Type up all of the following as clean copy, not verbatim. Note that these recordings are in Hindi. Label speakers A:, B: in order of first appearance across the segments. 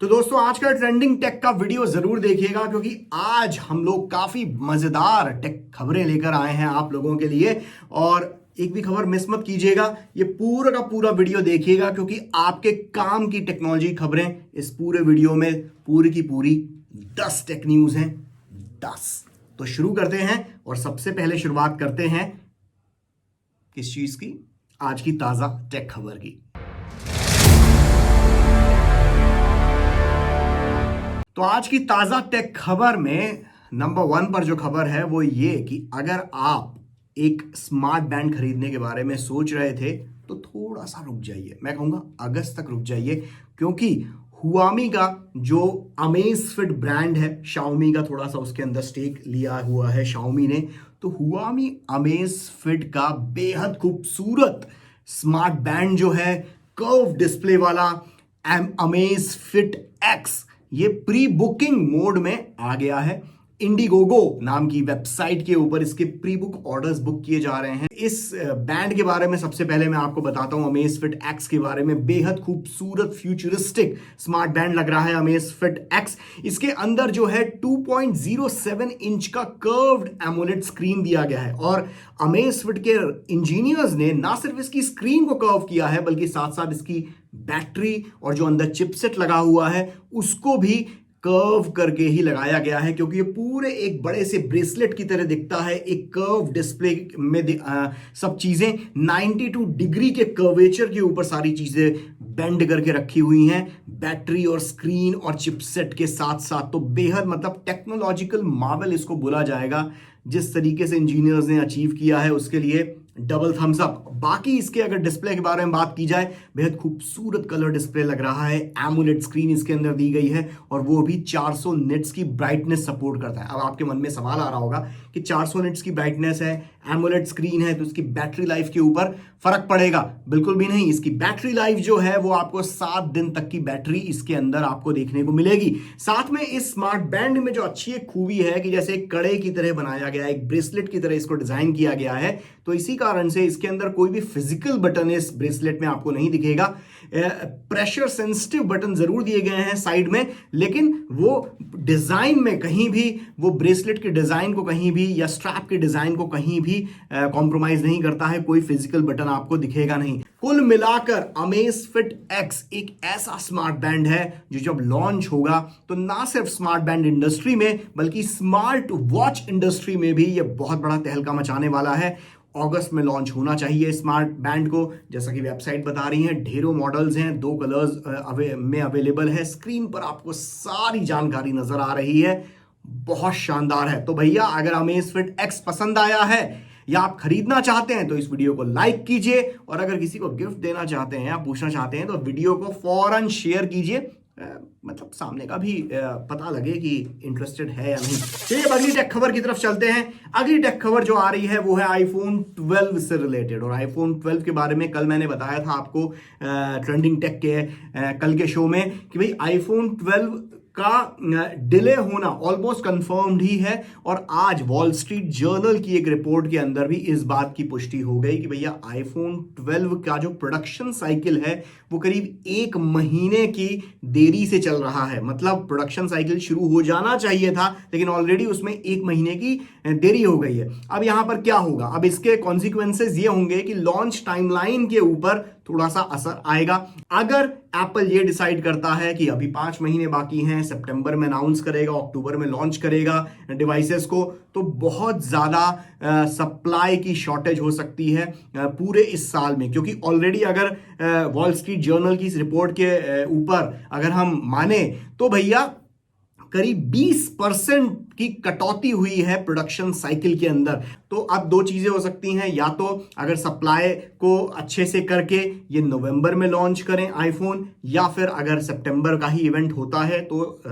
A: तो दोस्तों आज का ट्रेंडिंग टेक का वीडियो जरूर देखिएगा क्योंकि आज हम लोग काफी मजेदार टेक खबरें लेकर आए हैं आप लोगों के लिए। और एक भी खबर मिस मत कीजिएगा, ये पूरा का पूरा वीडियो देखिएगा क्योंकि आपके काम की टेक्नोलॉजी खबरें इस पूरे वीडियो में पूरी की पूरी 10 टेक न्यूज हैं। 10। तो शुरू करते हैं और सबसे पहले शुरुआत करते हैं किस चीज की? आज की ताजा टेक खबर की। तो आज की ताजा टेक खबर में नंबर 1 पर जो खबर है वो ये कि अगर आप एक स्मार्ट बैंड खरीदने के बारे में सोच रहे थे तो थोड़ा सा रुक जाइए। मैं कहूंगा अगस्त तक रुक जाइए क्योंकि हुआमी का जो अमेज़फिट ब्रांड है, शाओमी का थोड़ा सा उसके अंदर स्टेक लिया हुआ है शाओमी ने। तो हुआमी अमेज़फिट का बेहद खूबसूरत स्मार्ट बैंड जो है कर्व डिस्प्ले वाला अमेज़फिट एक्स, ये प्री बुकिंग मोड में आ गया है। इंडिगोगो नाम की वेबसाइट के ऊपर इसके प्री बुक ऑर्डर्स बुक किए जा रहे हैं। इस बैंड के बारे में सबसे पहले मैं आपको बताता हूं अमेज़फिट एक्स के बारे में। बेहद खूबसूरत फ्यूचरिस्टिक स्मार्ट बैंड लग रहा है अमेज़फिट एक्स। इसके अंदर जो है 2.07 इंच का कर्व्ड एमोलेड स्क्रीन दिया गया है और अमेज़फिट के इंजीनियर्स ने ना सिर्फ इसकी स्क्रीन को कर्व किया है बल्कि साथ साथ इसकी बैटरी और जो अंदर चिपसेट लगा हुआ है उसको भी कर्व करके ही लगाया गया है क्योंकि ये पूरे एक बड़े से ब्रेसलेट की तरह दिखता है। एक कर्व डिस्प्ले में सब चीजें 92 डिग्री के कर्वेचर के ऊपर सारी चीजें बेंड करके रखी हुई हैं, बैटरी और स्क्रीन और चिपसेट के साथ साथ। तो बेहद मतलब टेक्नोलॉजिकल मार्वल इसको बोला जाएगा। जिस तरीके से इंजीनियर्स ने अचीव किया है उसके लिए डबल थम्स अप। बाकी इसके अगर डिस्प्ले के बारे में बात की जाए, बेहद खूबसूरत कलर डिस्प्ले लग रहा है। एमोलेड स्क्रीन इसके अंदर दी गई है और वो भी 400 निट्स की ब्राइटनेस सपोर्ट करता है। अब आपके मन में सवाल आ रहा होगा कि 400 निट्स की ब्राइटनेस है, एमोलेड स्क्रीन है, तो इसकी बैटरी लाइफ के ऊपर फर्क पड़ेगा? बिल्कुल भी नहीं। इसकी बैटरी लाइफ जो है वो आपको 7 दिन तक की बैटरी इसके अंदर आपको देखने को मिलेगी। साथ में इस स्मार्ट बैंड में जो अच्छी एक खूबी है कि जैसे एक कड़े की तरह बनाया गया है, एक ब्रेसलेट की तरह इसको डिजाइन किया गया है, तो इसी कारण से इसके अंदर कोई भी फिजिकल बटन इस ब्रेसलेट में आपको नहीं दिखेगा। प्रेशर सेंसिटिव बटन जरूर दिए गए हैं साइड में, लेकिन वो डिजाइन में कहीं भी वो ब्रेसलेट के डिजाइन को कहीं भी या स्ट्रैप के डिजाइन को कहीं भी कॉम्प्रोमाइज नहीं करता है। कोई फिजिकल बटन आपको दिखेगा नहीं। कुल मिलाकर अमेज़फिट एक्स एक ऐसा स्मार्ट बैंड है जो जब लॉन्च होगा तो ना सिर्फ स्मार्ट बैंड इंडस्ट्री में बल्कि स्मार्ट वॉच इंडस्ट्री में भी यह बहुत बड़ा तहलका मचाने वाला है। अगस्त में लॉन्च होना चाहिए स्मार्ट बैंड को, जैसा कि वेबसाइट बता रही है। ढेरों मॉडल्स हैं, 2 कलर्स में अवेलेबल है। स्क्रीन पर आपको सारी जानकारी नजर आ रही है, बहुत शानदार है। तो भैया अगर अमेज़फिट एक्स पसंद आया है या आप खरीदना चाहते हैं तो इस वीडियो को लाइक कीजिए और अगर किसी को गिफ्ट देना चाहते हैं या पूछना चाहते हैं तो वीडियो को फौरन शेयर कीजिए, मतलब सामने का भी पता लगे कि इंटरेस्टेड है या नहीं। चलिए अगली टेक खबर की तरफ चलते हैं। अगली टेक खबर जो आ रही है वो है आईफोन 12 से रिलेटेड। और आईफोन 12 के बारे में कल मैंने बताया था आपको ट्रेंडिंग टेक के कल के शो में कि भाई आईफोन 12 का डिले होना ऑलमोस्ट कंफर्म्ड ही है। और आज वॉल स्ट्रीट जर्नल की एक रिपोर्ट के अंदर भी इस बात की पुष्टि हो गई कि भैया आईफोन 12 का जो प्रोडक्शन साइकिल है वो करीब 1 महीने की देरी से चल रहा है। मतलब प्रोडक्शन साइकिल शुरू हो जाना चाहिए था लेकिन ऑलरेडी उसमें 1 महीने की देरी हो गई है। अब यहां पर क्या होगा? अब इसके कॉन्सिक्वेंसेस ये होंगे कि लॉन्च टाइमलाइन के ऊपर थोड़ा सा असर आएगा। अगर एप्पल ये डिसाइड करता है कि अभी 5 महीने बाकी हैं, सितंबर में अनाउंस करेगा, अक्टूबर में लॉन्च करेगा डिवाइसेस को, तो बहुत ज्यादा सप्लाई की शॉर्टेज हो सकती है पूरे इस साल में। क्योंकि ऑलरेडी अगर वॉल स्ट्रीट जर्नल की इस रिपोर्ट के ऊपर अगर हम माने तो भैया करीब 20% की कटौती हुई है प्रोडक्शन साइकिल के अंदर। तो अब 2 चीजें हो सकती हैं, या तो अगर सप्लाई को अच्छे से करके ये नवंबर में लॉन्च करें आईफोन, या फिर अगर सितंबर का ही इवेंट होता है तो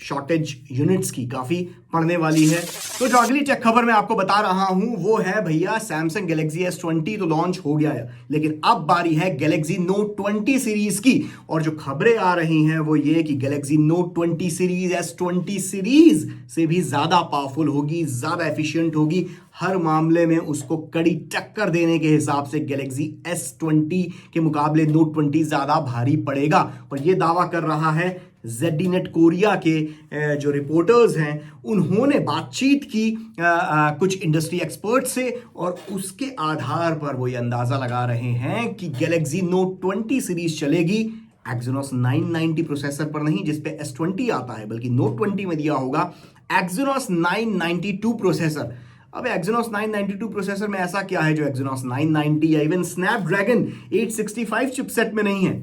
A: शॉर्टेज यूनिट्स की काफी पड़ने वाली है। तो जो अगली टेक खबर मैं आपको बता रहा हूं वो है भैया सैमसंग गैलेक्सी S20 तो लॉन्च हो गया है, लेकिन अब बारी है गैलेक्सी नोट 20 सीरीज की। और जो खबरें आ रही हैं वो ये कि Galaxy note 20 series S20 series से भी ज्यादा पावरफुल होगी, ज्यादा एफिशिएंट होगी। हर मामले में उसको कड़ी टक्कर देने के हिसाब से गैलेक्सी S20 के मुकाबले नोट 20 ज्यादा भारी पड़ेगा। और यह दावा कर रहा है ZDNet कोरिया के जो रिपोर्टर्स हैं उन्होंने बातचीत की कुछ इंडस्ट्री एक्सपर्ट से, और उसके आधार पर वो ये अंदाजा लगा रहे हैं कि गैलेक्सी नोट 20 सीरीज चलेगी Exynos 990 प्रोसेसर पर नहीं जिसपे S20 आता है, बल्कि नोट 20 में दिया होगा Exynos 992 प्रोसेसर। अब Exynos 992 प्रोसेसर में ऐसा क्या है जो Exynos 990 या इवन Snapdragon 865 चिपसेट में नहीं है?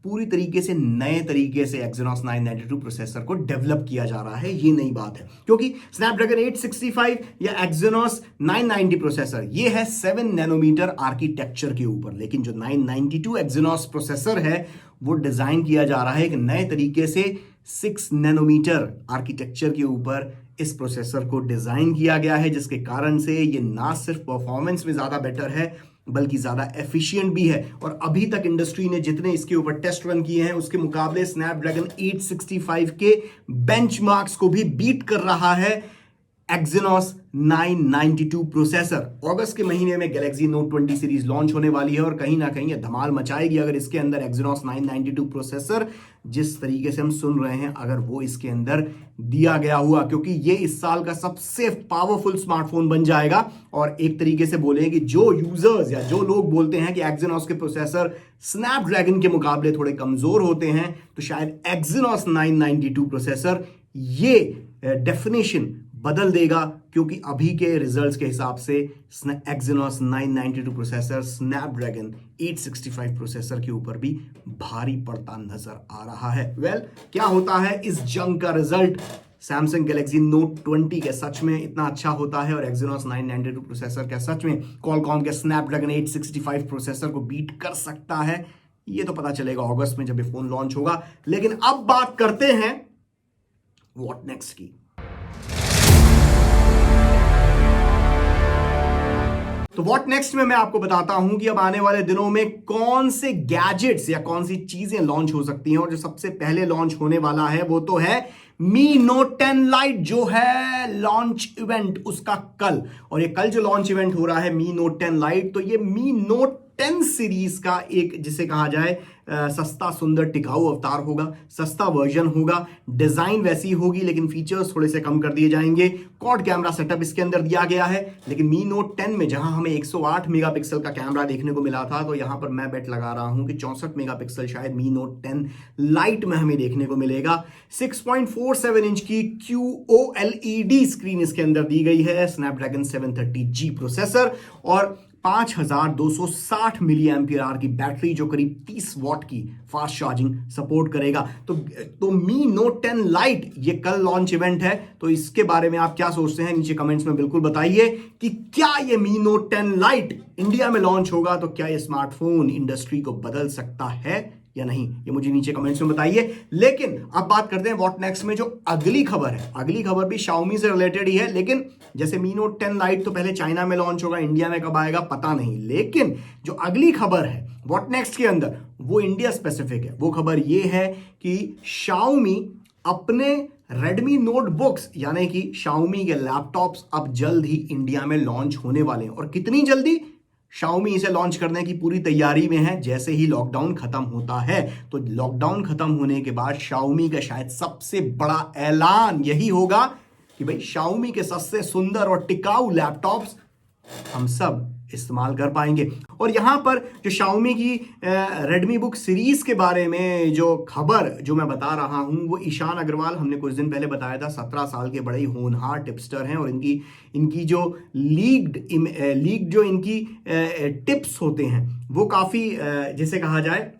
A: पूरी तरीके से नए तरीके से Exynos 992 प्रोसेसर को डेवलप किया जा रहा है, ये नई बात है। क्योंकि Snapdragon 865 या Exynos 990 प्रोसेसर ये है 7 नैनोमीटर आर्किटेक्चर के ऊपर, लेकिन जो 992 Exynos प्रोसेसर है वो डिजाइन किया जा रहा है एक नए तरीके से 6 नैनोमीटर आर्किटेक्चर के ऊपर इस प्रोसेसर को डिजाइन किया गया है, जिसके कारण से ये ना सिर्फ परफॉर्मेंस में ज्यादा बेटर है बल्कि ज्यादा एफिशिएंट भी है। और अभी तक इंडस्ट्री ने जितने इसके ऊपर टेस्ट रन किए हैं उसके मुकाबले स्नैपड्रैगन 865 के बेंचमार्क्स को भी बीट कर रहा है Exynos 992 प्रोसेसर। अगस्त के महीने में गैलेक्सी नोट 20 सीरीज लॉन्च होने वाली है और कहीं ना कहीं ये धमाल मचाएगी अगर इसके अंदर Exynos 992 प्रोसेसर जिस तरीके से हम सुन रहे हैं अगर वो इसके अंदर दिया गया हुआ, क्योंकि ये इस साल का सबसे पावरफुल स्मार्टफोन बन जाएगा। और एक तरीके से बोले कि जो यूजर्स या जो लोग बोलते हैं कि Exynos के प्रोसेसर स्नैपड्रैगन के मुकाबले थोड़े कमजोर होते हैं, तो शायद Exynos 992 प्रोसेसर ये डेफिनेशन बदल देगा, क्योंकि अभी के रिजल्ट्स के हिसाब से Exynos 992 प्रोसेसर स्नैपड्रैगन 865 प्रोसेसर के ऊपर भी भारी पड़ता नजर आ रहा है। क्या होता है इस जंग का रिजल्ट? सैमसंग गैलेक्सी नोट 20 के सच में इतना अच्छा होता है और Exynos 992 प्रोसेसर क्या सच में Qualcomm के स्नैपड्रैगन 865 प्रोसेसर को बीट कर सकता है? ये तो पता चलेगा अगस्त में जब ये फोन लॉन्च होगा। लेकिन अब बात करते हैं व्हाट नेक्स्ट की। तो व्हाट नेक्स्ट में मैं आपको बताता हूं कि अब आने वाले दिनों में कौन से गैजेट्स या कौन सी चीजें लॉन्च हो सकती हैं। और जो सबसे पहले लॉन्च होने वाला है वो तो है Mi Note 10 Lite, जो है लॉन्च इवेंट उसका कल। और ये कल जो लॉन्च इवेंट हो रहा है Mi Note 10 Lite, तो ये Mi Note 10 सीरीज का एक जिसे कहा जाए सस्ता सुंदर टिकाऊ अवतार होगा, सस्ता वर्जन होगा। डिजाइन वैसी होगी लेकिन फीचर्स थोड़े से कम कर दिए जाएंगे। क्वाड कैमरा सेटअप इसके अंदर दिया गया है, लेकिन Mi Note 10 में जहां हमें 108 मेगापिक्सल का कैमरा देखने को मिला था, तो यहां पर मैं बेट लगा रहा हूं कि 64 मेगापिक्सल शायद Mi Note 10 Lite में हमें देखने को मिलेगा। 6.47 इंच की QOLED स्क्रीन इसके अंदर दी गई है, स्नैपड्रैगन 730G प्रोसेसर और 5260 मिली एम्पियर आवर की बैटरी जो करीब 30 वॉट की फास्ट चार्जिंग सपोर्ट करेगा। तो Mi Note 10 Lite ये कल लॉन्च इवेंट है, तो इसके बारे में आप क्या सोचते हैं नीचे कमेंट्स में बिल्कुल बताइए कि क्या ये Mi Note 10 Lite इंडिया में लॉन्च होगा तो क्या ये स्मार्टफोन इंडस्ट्री को बदल सकता है या नहीं, ये मुझे नीचे कमेंट्स में बताइए। लेकिन अब बात करते हैं व्हाट नेक्स्ट में जो अगली खबर है। अगली खबर भी Xiaomi से रिलेटेड ही है, लेकिन जैसे Mi Note 10 Lite तो पहले चाइना में लॉन्च होगा, इंडिया में कब आएगा पता नहीं। लेकिन जो अगली खबर है व्हाट नेक्स्ट के अंदर वो इंडिया स्पेसिफिक है। वो खबर ये है कि Xiaomi अपने Redmi नोटबुक्स यानी कि Xiaomi के लैपटॉप्स अब जल्द ही इंडिया में लॉन्च होने वाले हैं। और कितनी जल्दी? Xiaomi इसे लॉन्च करने की पूरी तैयारी में है। जैसे ही लॉकडाउन खत्म होता है, तो लॉकडाउन खत्म होने के बाद Xiaomi का शायद सबसे बड़ा ऐलान यही होगा कि भाई Xiaomi के सस्ते सुंदर और टिकाऊ लैपटॉप्स हम सब इस्तेमाल कर पाएंगे। और यहां पर जो Xiaomi की Redmi बुक सीरीज के बारे में जो खबर जो मैं बता रहा हूं वो ईशान अग्रवाल, हमने कुछ दिन पहले बताया था, 17 साल के बड़े ही होनहार टिप्सटर हैं और इनकी जो लीग जो इनकी टिप्स होते हैं वो काफी जिसे कहा जाए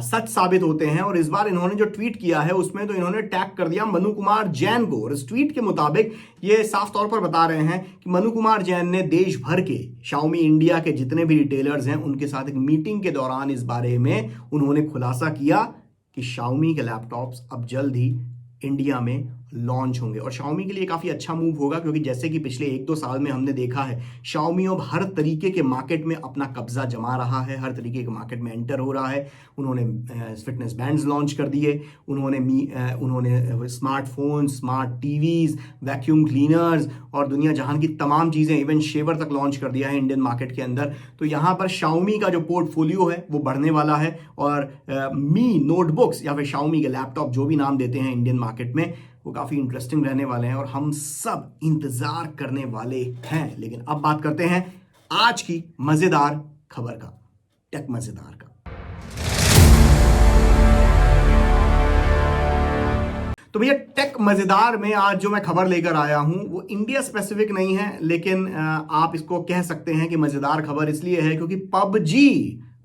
A: सच साबित होते हैं। और इस बार इन्होंने जो ट्वीट किया है उसमें तो इन्होंने टैग कर दिया मनु कुमार जैन को। और इस ट्वीट के मुताबिक ये साफ तौर पर बता रहे हैं कि मनु कुमार जैन ने देश भर के Xiaomi इंडिया के जितने भी रिटेलर्स हैं उनके साथ एक मीटिंग के दौरान इस बारे में उन्होंने खुलासा किया कि Xiaomi के लैपटॉप्स अब जल्द ही इंडिया में लॉन्च होंगे। और Xiaomi के लिए काफ़ी अच्छा मूव होगा, क्योंकि जैसे कि पिछले 1-2 साल में हमने देखा है, Xiaomi अब हर तरीके के मार्केट में अपना कब्जा जमा रहा है, हर तरीके के मार्केट में एंटर हो रहा है। उन्होंने फिटनेस बैंड्स लॉन्च कर दिए, उन्होंने smartphone, smart TVs, vacuum cleaners और दुनिया जहान की तमाम चीज़ें, इवन शेवर तक लॉन्च कर दिया है इंडियन मार्केट के अंदर। तो यहाँ पर Xiaomi का जो पोर्टफोलियो है वो बढ़ने वाला है, और मी नोटबुक्स या फिर Xiaomi के लैपटॉप, जो भी नाम देते हैं इंडियन मार्केट में, वो काफ़ी इंटरेस्टिंग रहने वाले हैं और हम सब इंतज़ार करने वाले हैं। लेकिन अब बात करते हैं आज की मज़ेदार खबर का, टेक मज़ेदार का। तो भैया टेक मज़ेदार में आज जो मैं खबर लेकर आया हूं वो इंडिया स्पेसिफिक नहीं है, लेकिन आप इसको कह सकते हैं कि मज़ेदार खबर इसलिए है क्योंकि PUBG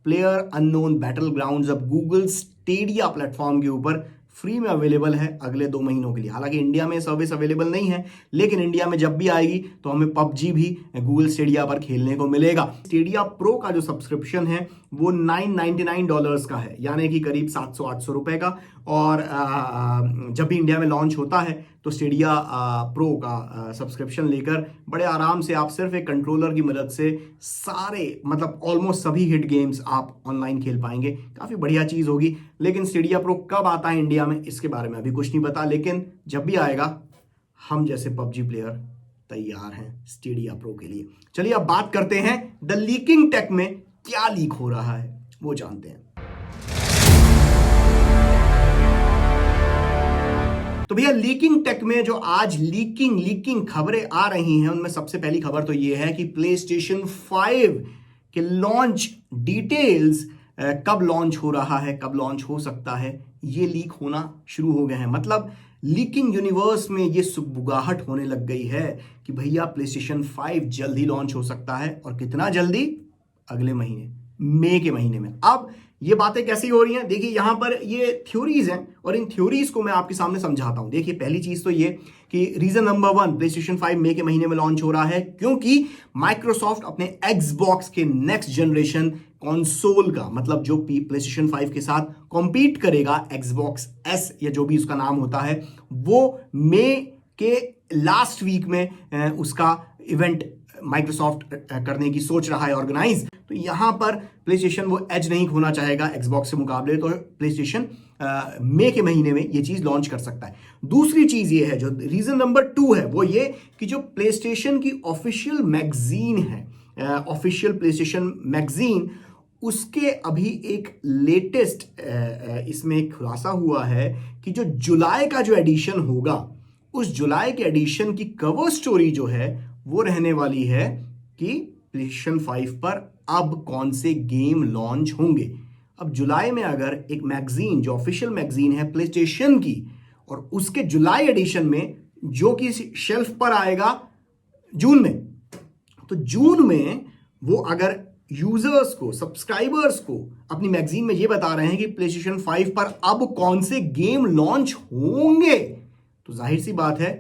A: player unknown battle grounds अब गूगल स्टेडिया प्लेटफॉर्म के ऊपर फ्री में अवेलेबल है अगले 2 महीनों के लिए। हालांकि इंडिया में सर्विस अवेलेबल नहीं है, लेकिन इंडिया में जब भी आएगी तो हमें PUBG भी गूगल स्टेडिया पर खेलने को मिलेगा। स्टेडिया प्रो का जो सब्सक्रिप्शन है वो $999 का है, यानी कि करीब 700-800 रुपए का। और जब भी इंडिया में लॉन्च होता है तो स्टेडिया प्रो का सब्सक्रिप्शन लेकर बड़े आराम से आप सिर्फ एक कंट्रोलर की मदद से सारे, मतलब ऑलमोस्ट सभी हिट गेम्स आप ऑनलाइन खेल पाएंगे। काफ़ी बढ़िया चीज़ होगी। लेकिन स्टेडिया प्रो कब आता है इंडिया में, इसके बारे में अभी कुछ नहीं पता, लेकिन जब भी आएगा हम जैसे PUBG प्लेयर तैयार हैं स्टेडिया प्रो के लिए। चलिए अब बात करते हैं द लीकिंग टेक में क्या लीक हो रहा है, वो जानते हैं। तो भैया लीकिंग टेक में जो आज लीकिंग खबरें आ रही हैं, उनमें सबसे पहली खबर तो ये है कि PlayStation 5 के लॉन्च डिटेल्स कब लॉन्च हो रहा है, कब लॉन्च हो सकता है, ये लीक होना शुरू हो गए हैं। मतलब लीकिंग यूनिवर्स में ये सुगबुगाहट होने लग गई है कि भैया PlayStation 5 जल्द ही लॉन्च हो सकता है, और कितना जल्दी, अगले महीने, मई के महीने में। अब ये बातें कैसी हो रही हैं, देखिए यहां पर ये थ्योरीज हैं और इन थ्योरीज को मैं आपके सामने समझाता हूं। देखिए पहली चीज तो ये कि रीजन नंबर 1, PlayStation 5 मई के महीने में लॉन्च हो रहा है क्योंकि माइक्रोसॉफ्ट अपने Xbox के नेक्स्ट जनरेशन कंसोल का, मतलब जो PlayStation 5 के साथ कॉम्पीट करेगा, Xbox S या जो भी उसका नाम होता है, वो मई के लास्ट वीक में उसका इवेंट माइक्रोसॉफ्ट करने की सोच रहा है ऑर्गेनाइज। तो यहां पर PlayStation वो एज नहीं खोना चाहेगा Xbox से मुकाबले, तो PlayStation मई के महीने में ये चीज लॉन्च कर सकता है। दूसरी चीज ये है, जो रीजन नंबर 2 है, वो ये कि जो PlayStation की ऑफिशियल मैगजीन है, ऑफिशियल PlayStation मैगजीन, उसके अभी एक लेटेस्ट इसमें एक खुलासा हुआ है कि जो जुलाई का जो एडिशन होगा, उस जुलाई के एडिशन की कवर स्टोरी जो है वो रहने वाली है कि PlayStation 5 पर अब कौन से गेम लॉन्च होंगे। अब जुलाई में अगर एक मैगजीन, जो ऑफिशियल मैगजीन है PlayStation की, और उसके जुलाई एडिशन में जो कि शेल्फ पर आएगा जून में, तो जून में वो अगर यूजर्स को, सब्सक्राइबर्स को अपनी मैगजीन में ये बता रहे हैं कि PlayStation 5 पर अब कौन से गेम लॉन्च होंगे, तो जाहिर सी बात है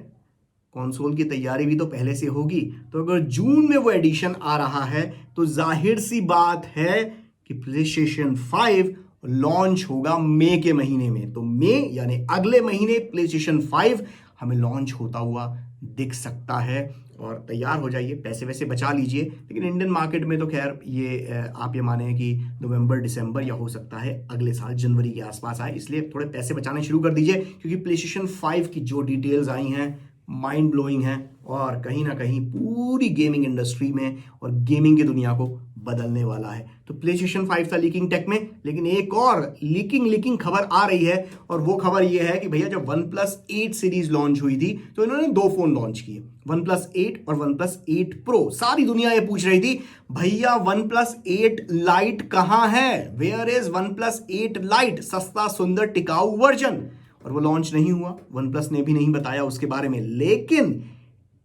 A: कंसोल की तैयारी भी तो पहले से होगी। तो अगर जून में वो एडिशन आ रहा है तो जाहिर सी बात है कि PlayStation 5 लॉन्च होगा मई के महीने में। तो मई यानी अगले महीने PlayStation 5 हमें लॉन्च होता हुआ दिख सकता है, और तैयार हो जाइए, पैसे वैसे बचा लीजिए। लेकिन इंडियन मार्केट में तो खैर ये आप ये माने कि नवंबर, दिसंबर या हो सकता है अगले साल जनवरी के आसपास आए, इसलिए थोड़े पैसे बचाने शुरू कर दीजिए, क्योंकि PlayStation 5 की जो डिटेल्स आई हैं माइंड ब्लोइंग है, और कहीं ना कहीं पूरी गेमिंग इंडस्ट्री में और गेमिंग की दुनिया को बदलने वाला है। तो PlayStation 5 था लीकिंग टेक में, लेकिन एक और लीकिंग खबर आ रही है, और वो खबर ये है कि भैया जब OnePlus 8 सीरीज लॉन्च हुई थी तो इन्होंने 2 फोन लॉन्च किए, OnePlus 8 और OnePlus 8 Pro। सारी दुनिया ये पूछ रही थी भैया OnePlus 8 Lite कहां है, वेयर इज OnePlus 8 Lite, सस्ता सुंदर टिकाऊ वर्जन, और वो लॉन्च नहीं हुआ। OnePlus ने भी नहीं बताया उसके बारे में। लेकिन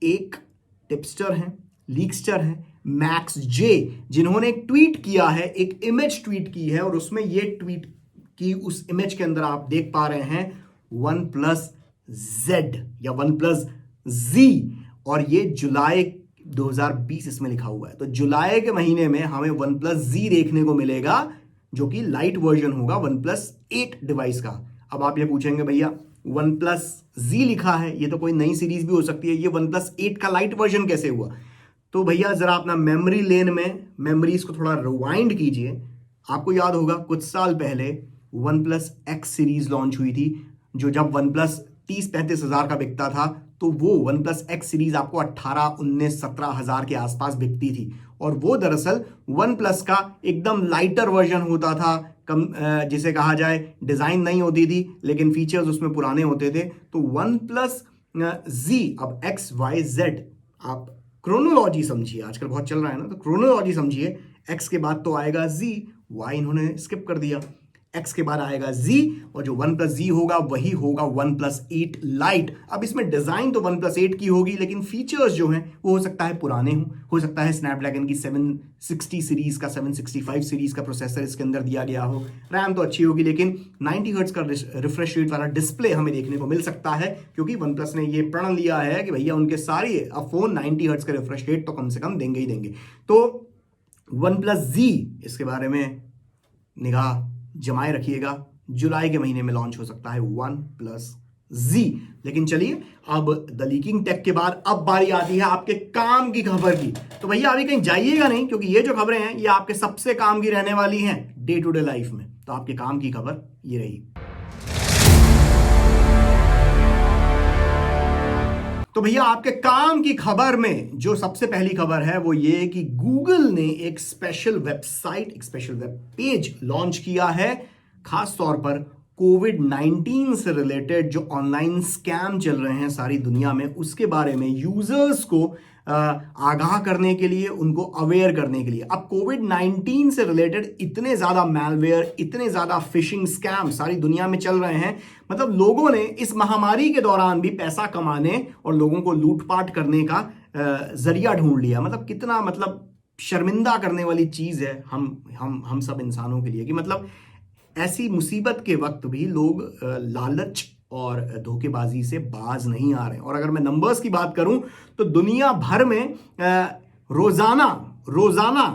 A: एक टिपस्टर हैं, लीकस्टर हैं, मैक्स जे, जिन्होंने एक ट्वीट किया है, एक इमेज ट्वीट की है, और उसमें ये ट्वीट की, उस इमेज के अंदर आप देख पा रहे हैं OnePlus Z या OnePlus Z, और ये जुलाई 2020 इसमें लिखा हुआ है। तो जुलाई के महीने में हमें OnePlus Z देखने को मिलेगा, जो कि लाइट वर्जन होगा OnePlus 8 डिवाइस का। अब आप ये पूछेंगे भैया वन प्लस जी लिखा है, ये तो कोई नई सीरीज भी हो सकती है। ये वन प्लस 8 का लाइट वर्जन कैसे हुआ? तो भैया जरा अपना मेमोरी लेन में मेमोरीज को थोड़ा रिवाइंड कीजिए। आपको याद होगा कुछ साल पहले one plus x series launch हुई थी, जो जब वन प्लस 30-35 हज़ार का बिकता था, तो वो वन प्लस एक्स सीरीज आपको 18-19-17 हज़ार के आसपास बिकती थी। और वो दरअसल वन प्लस का एकदम लाइटर वर्जन होता था, कम जिसे कहा जाए डिज़ाइन नहीं होती थी लेकिन फीचर्स उसमें पुराने होते थे। तो वन प्लस जी, अब एक्स वाई जेड, आप क्रोनोलॉजी समझिए, आजकल बहुत चल रहा है ना, तो क्रोनोलॉजी समझिए। एक्स के बाद तो आएगा जी, वाई इन्होंने स्किप कर दिया, एक्स के बाद आएगा जी, और जो वन प्लस जी होगा वही होगा वन प्लस 8 लाइट। अब इसमें डिजाइन तो वन प्लस 8 की होगी, लेकिन फीचर्स जो हैं वो हो सकता है पुराने हो सकता है स्नैपड्रैगन की 760 सीरीज का 765 सीरीज का प्रोसेसर इसके अंदर दिया गया हो। रैम तो अच्छी होगी, लेकिन 90 हर्ट्ज का रिफ्रेश रेट वाला डिस्प्ले हमें देखने को मिल सकता है, क्योंकि वन प्लस ने ये प्रण लिया है कि भैया उनके सारे फोन 90 हर्ट्ज का रिफ्रेश रेट तो कम से कम देंगे ही देंगे। तो वन प्लस जी, इसके बारे में निगाह जमाए रखिएगा, जुलाई के महीने में लॉन्च हो सकता है वन प्लस जी। लेकिन चलिए, अब द लीकिंग टेक के बाद अब बारी आती है आपके काम की खबर की। तो भैया अभी कहीं जाइएगा नहीं, क्योंकि ये जो खबरें हैं ये आपके सबसे काम की रहने वाली हैं डे टू डे लाइफ में। तो आपके काम की खबर ये रही। तो भैया आपके काम की खबर में जो सबसे पहली खबर है वो ये कि गूगल ने एक स्पेशल वेबसाइट, एक स्पेशल वेब पेज लॉन्च किया है, खास तौर पर कोविड-19 से रिलेटेड जो ऑनलाइन स्कैम चल रहे हैं सारी दुनिया में, उसके बारे में यूजर्स को आगाह करने के लिए, उनको अवेयर करने के लिए। अब कोविड-19 से रिलेटेड इतने ज़्यादा मैलवेयर, इतने ज़्यादा फिशिंग स्कैम सारी दुनिया में चल रहे हैं, मतलब लोगों ने इस महामारी के दौरान भी पैसा कमाने और लोगों को लूटपाट करने का जरिया ढूंढ लिया। मतलब कितना, मतलब शर्मिंदा करने वाली चीज़ है हम सब इंसानों के लिए, कि मतलब ऐसी मुसीबत के वक्त भी लोग लालच और धोखेबाजी से बाज नहीं आ रहे हैं। और अगर मैं नंबर्स की बात करूं तो दुनिया भर में रोजाना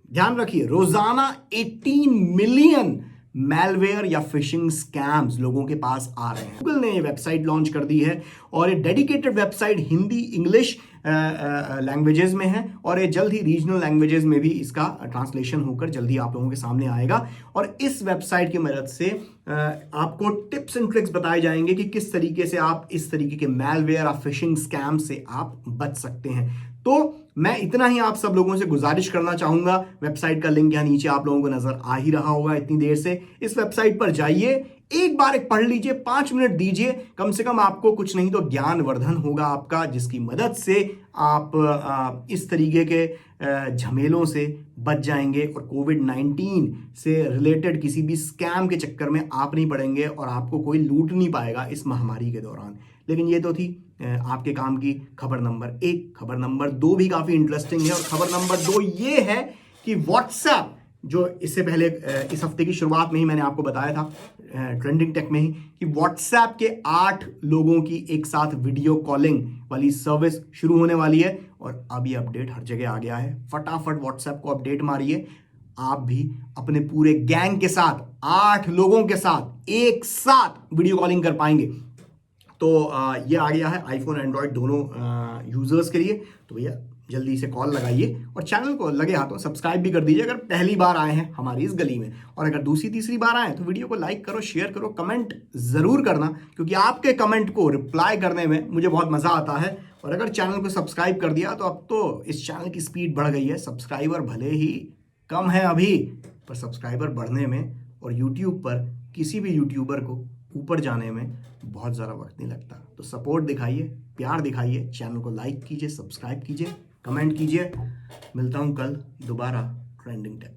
A: ध्यान रखिए, रोजाना 18 मिलियन मैलवेयर या फिशिंग स्कैम्स लोगों के पास आ रहे हैं। गूगल ने ये वेबसाइट लॉन्च कर दी है, और ये dedicated website Hindi, English languages में है, और ये जल्द ही रीजनल लैंग्वेजेस में भी इसका ट्रांसलेशन होकर जल्दी आप लोगों के सामने आएगा। और इस वेबसाइट की मदद से आपको टिप्स एंड ट्रिक्स बताए जाएंगे कि किस तरीके से आप इस तरीके के मैलवेयर और फिशिंग स्कैम से आप बच सकते हैं। तो मैं इतना ही आप सब लोगों से गुजारिश करना चाहूंगा। वेबसाइट का लिंक यहाँ नीचे आप लोगों को नजर आ ही रहा होगा इतनी देर से। इस वेबसाइट पर जाइए, एक बार एक पढ़ लीजिए, 5 मिनट दीजिए, कम से कम आपको कुछ नहीं तो ज्ञानवर्धन होगा आपका, जिसकी मदद से आप इस तरीके के झमेलों से बच जाएंगे और कोविड-19 से रिलेटेड किसी भी स्कैम के चक्कर में आप नहीं पड़ेंगे और आपको कोई लूट नहीं पाएगा इस महामारी के दौरान। लेकिन ये तो थी आपके काम की खबर नंबर 1। खबर नंबर 2 भी काफी इंटरेस्टिंग है, और खबर नंबर 2 ये है कि व्हाट्सएप, जो इससे पहले इस हफ्ते की शुरुआत में ही मैंने आपको बताया था ट्रेंडिंग टेक में ही, कि व्हाट्सएप के 8 लोगों की एक साथ वीडियो कॉलिंग वाली सर्विस शुरू होने वाली है। और अब ये अपडेट हर जगह आ गया है। फटाफट व्हाट्सएप को अपडेट मारिए, आप भी अपने पूरे गैंग के साथ 8 लोगों के साथ एक साथ वीडियो कॉलिंग कर पाएंगे। तो ये आ गया है आईफोन एंड्रॉयड दोनों यूजर्स के लिए। तो भैया जल्दी से कॉल लगाइए, और चैनल को लगे हाथों सब्सक्राइब भी कर दीजिए अगर पहली बार आए हैं हमारी इस गली में। और अगर दूसरी तीसरी बार आए तो वीडियो को लाइक करो, शेयर करो, कमेंट जरूर करना, क्योंकि आपके कमेंट को रिप्लाई करने में मुझे बहुत मजा आता है। और अगर चैनल को सब्सक्राइब कर दिया तो अब तो इस चैनल की स्पीड बढ़ गई है। सब्सक्राइबर भले ही कम है अभी, पर सब्सक्राइबर बढ़ने में और यूट्यूब पर किसी भी यूट्यूबर को ऊपर जाने में बहुत ज़्यादा वक्त नहीं लगता। तो सपोर्ट दिखाइए, प्यार दिखाइए, चैनल को लाइक कीजिए, सब्सक्राइब कीजिए, कमेंट कीजिए। मिलता हूँ कल दोबारा ट्रेंडिंग टेक।